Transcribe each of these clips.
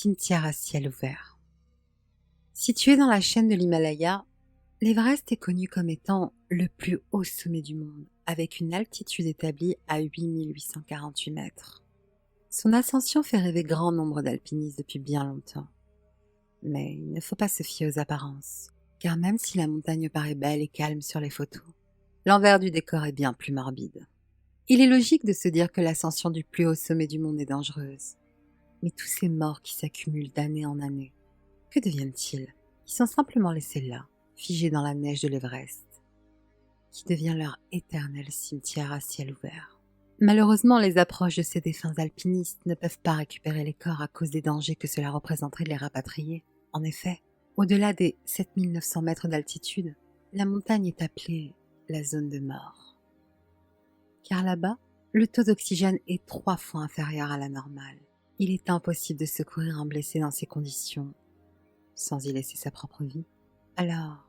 cimetière à ciel ouvert. Situé dans la chaîne de l'Himalaya, l'Everest est connu comme étant le plus haut sommet du monde, avec une altitude établie à 8848 mètres. Son ascension fait rêver grand nombre d'alpinistes depuis bien longtemps. Mais il ne faut pas se fier aux apparences, car même si la montagne paraît belle et calme sur les photos, l'envers du décor est bien plus morbide. Il est logique de se dire que l'ascension du plus haut sommet du monde est dangereuse. Mais tous ces morts qui s'accumulent d'année en année, que deviennent-ils? Ils sont simplement laissés là, figés dans la neige de l'Everest, qui devient leur éternel cimetière à ciel ouvert. Malheureusement, les approches de ces défunts alpinistes ne peuvent pas récupérer les corps à cause des dangers que cela représenterait de les rapatrier. En effet, au-delà des 7900 mètres d'altitude, la montagne est appelée la zone de mort. Car là-bas, le taux d'oxygène est 3 fois inférieur à la normale. Il est impossible de secourir un blessé dans ces conditions, sans y laisser sa propre vie. Alors,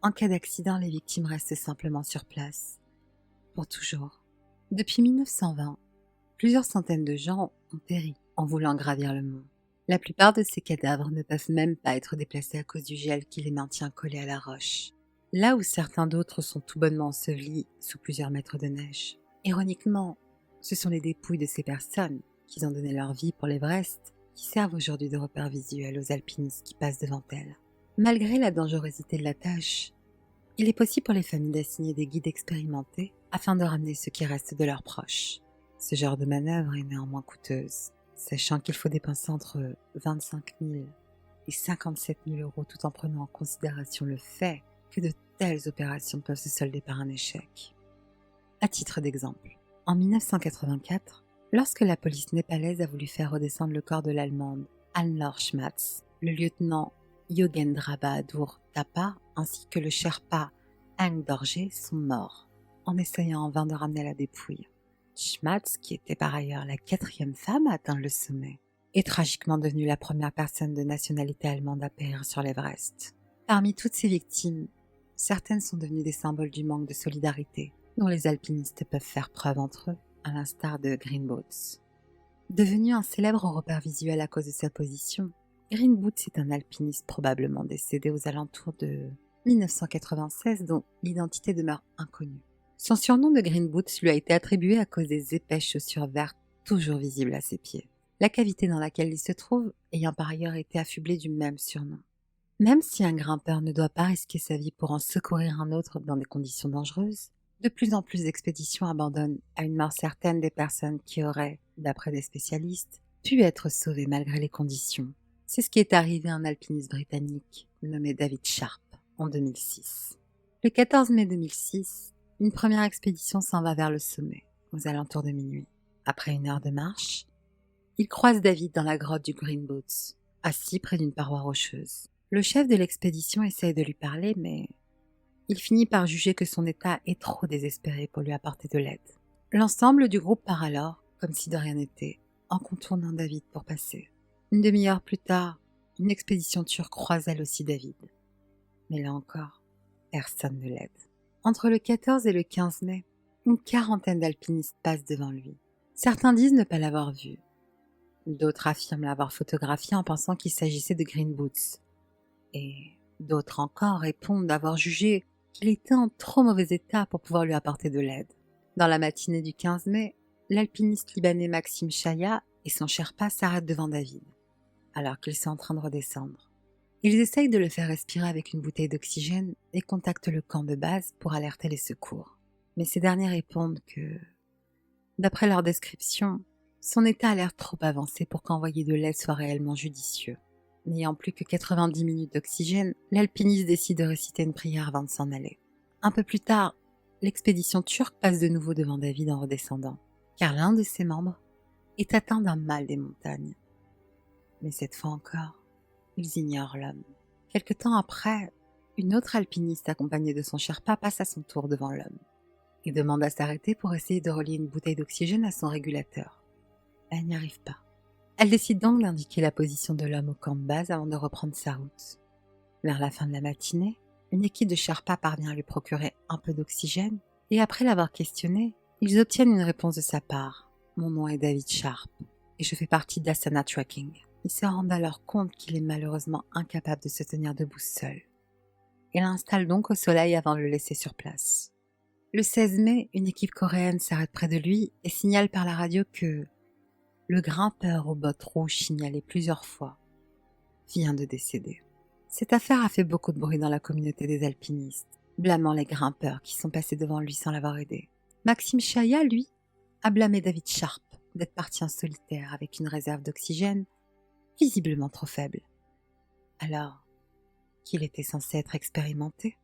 en cas d'accident, les victimes restent simplement sur place, pour toujours. Depuis 1920, plusieurs centaines de gens ont péri en voulant gravir le mont. La plupart de ces cadavres ne peuvent même pas être déplacés à cause du gel qui les maintient collés à la roche, là où certains d'autres sont tout bonnement ensevelis sous plusieurs mètres de neige. Ironiquement, ce sont les dépouilles de ces personnes qui ont donné leur vie pour l'Everest qui servent aujourd'hui de repère visuel aux alpinistes qui passent devant elles. Malgré la dangerosité de la tâche, il est possible pour les familles d'assigner des guides expérimentés afin de ramener ce qui reste de leurs proches. Ce genre de manœuvre est néanmoins coûteuse, sachant qu'il faut dépenser entre 25 000 et 57 000 euros tout en prenant en considération le fait que de telles opérations peuvent se solder par un échec. À titre d'exemple, en 1984, lorsque la police népalaise a voulu faire redescendre le corps de l'Allemande Anne-Laure Schmatz, le lieutenant Yogendra Bahadur Thapa ainsi que le Sherpa Ang Dorje sont morts, en essayant en vain de ramener la dépouille. Schmatz, qui était par ailleurs la 4e femme à atteindre le sommet, est tragiquement devenue la première personne de nationalité allemande à périr sur l'Everest. Parmi toutes ces victimes, certaines sont devenues des symboles du manque de solidarité dont les alpinistes peuvent faire preuve entre eux, à l'instar de Green Boots. Devenu un célèbre repère visuel à cause de sa position, Green Boots est un alpiniste probablement décédé aux alentours de 1996 dont l'identité demeure inconnue. Son surnom de Green Boots lui a été attribué à cause des épaisses chaussures vertes toujours visibles à ses pieds, la cavité dans laquelle il se trouve ayant par ailleurs été affublée du même surnom. Même si un grimpeur ne doit pas risquer sa vie pour en secourir un autre dans des conditions dangereuses, de plus en plus d'expéditions abandonnent à une mort certaine des personnes qui auraient, d'après des spécialistes, pu être sauvées malgré les conditions. C'est ce qui est arrivé à un alpiniste britannique nommé David Sharp en 2006. Le 14 mai 2006, une première expédition s'en va vers le sommet, aux alentours de minuit. Après 1 heure de marche, il croise David dans la grotte du Green Boots, assis près d'une paroi rocheuse. Le chef de l'expédition essaye de lui parler, mais il finit par juger que son état est trop désespéré pour lui apporter de l'aide. L'ensemble du groupe part alors, comme si de rien n'était, en contournant David pour passer. 1 demi-heure plus tard, une expédition turque croise elle aussi David. Mais là encore, personne ne l'aide. Entre le 14 et le 15 mai, une 40aine d'alpinistes passent devant lui. Certains disent ne pas l'avoir vu. D'autres affirment l'avoir photographié en pensant qu'il s'agissait de Green Boots. Et d'autres encore répondent d'avoir jugé qu'il était en trop mauvais état pour pouvoir lui apporter de l'aide. Dans la matinée du 15 mai, l'alpiniste libanais Maxime Chaya et son Sherpa s'arrêtent devant David, alors qu'ils sont en train de redescendre. Ils essayent de le faire respirer avec une bouteille d'oxygène et contactent le camp de base pour alerter les secours. Mais ces derniers répondent que, d'après leur description, son état a l'air trop avancé pour qu'envoyer de l'aide soit réellement judicieux. N'ayant plus que 90 minutes d'oxygène, l'alpiniste décide de réciter une prière avant de s'en aller. Un peu plus tard, l'expédition turque passe de nouveau devant David en redescendant, car l'un de ses membres est atteint d'un mal des montagnes. Mais cette fois encore, ils ignorent l'homme. Quelque temps après, une autre alpiniste accompagnée de son Sherpa passe à son tour devant l'homme et demande à s'arrêter pour essayer de relier une bouteille d'oxygène à son régulateur. Elle n'y arrive pas. Elle décide donc d'indiquer la position de l'homme au camp de base avant de reprendre sa route. Vers la fin de la matinée, une équipe de Sherpa parvient à lui procurer un peu d'oxygène et après l'avoir questionné, ils obtiennent une réponse de sa part. « Mon nom est David Sharp et je fais partie d'Asana Trekking. Il se rend alors compte qu'il est malheureusement incapable de se tenir debout seul. Il l'installe donc au soleil avant de le laisser sur place. Le 16 mai, une équipe coréenne s'arrête près de lui et signale par la radio que le grimpeur aux bottes rouges signalé plusieurs fois vient de décéder. Cette affaire a fait beaucoup de bruit dans la communauté des alpinistes, blâmant les grimpeurs qui sont passés devant lui sans l'avoir aidé. Maxime Chaya, lui, a blâmé David Sharp d'être parti en solitaire avec une réserve d'oxygène visiblement trop faible, alors qu'il était censé être expérimenté.